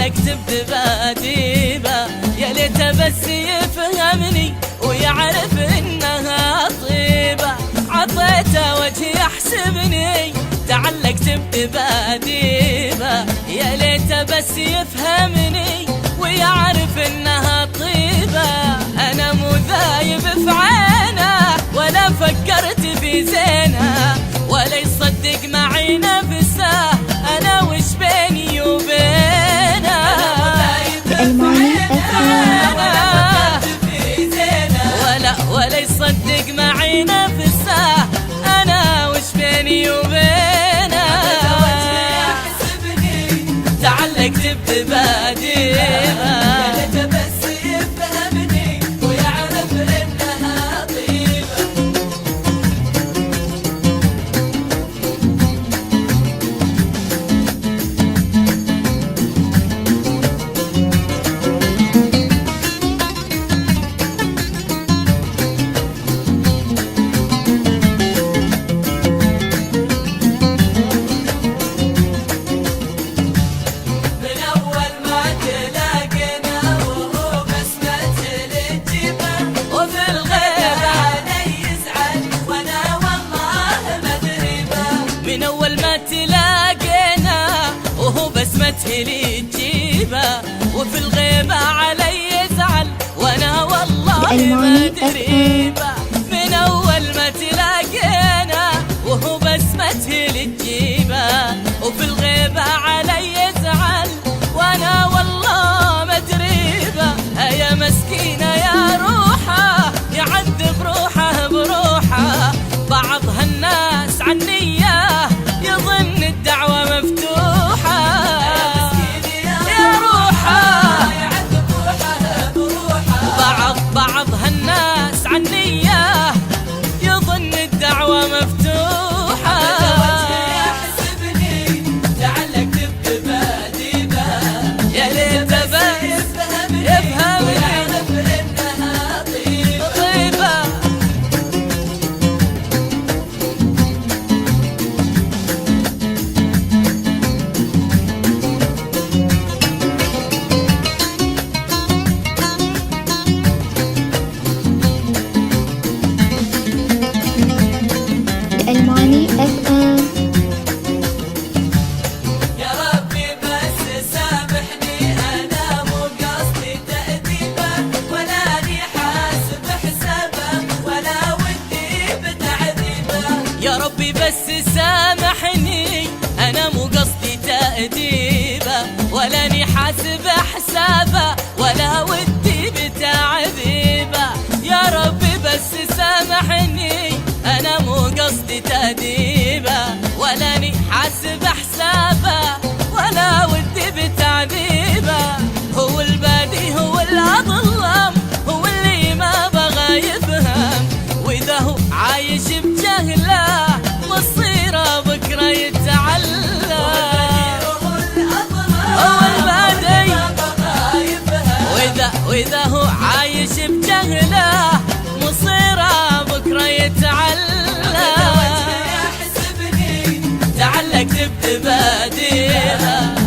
تعلقت بباديبة، يا ليت بس يفهمني ويعرف انها طيبة. عطيته وجهي يحسبني، تعلقت بباديبة، يا ليت بس يفهمني ويعرف انها طيبة. انا مو ذايب في عينه ولا فكرت في زينه، ولا يصدق معي نفسه، انا وش بيني وبينه. ولا يصدق معي نفسه، انا وش بيني وبينه. تعلقت بباديبة، من أول ما تلاقينا وهو بسمته لي تجيبه، وفي الغيبة علي يزعل وانا والله ما دريبه. من أول ما تلاقينا وهو بسمته لي تجيبه، وفي الغيبة علي يزعل وانا والله ما دريبه. يا مسكينة يا روحه، يعذب روحه بروحه. بعض هالناس عني يظن الدعوة مفتوحة. يا روحه يعذب روحه بروحه. بعض هالناس عني يظن الدعوة مفتوحة. تعلقت بباديبة، يا ليت يفهم ويعرف انها طيبة. الماني FM. يا ربي بس سامحني، أنا مو قصدي تأديبه، ولا لي حاسب حسابه، ولا ودي بتعذيبه. يا ربي بس سامحني، أنا مو قصدي تأديبه، ولا لي حاسب حسابه، ولا ودي بتعذيبه. يا ربي بس سامحني، أنا مو قصدي تأديبه، ولا ني حاسب حسابه، ولا ودي بتعذيبه. هو البادي هو الأظلم، هو اللي ما بغى يفهم، وإذا هو عايش بجهله مصيره بكرة يتعلم. هو البادي وإذا هو عايش بجهله مصيره بكرة يتعلم. تعلقت بباديبة.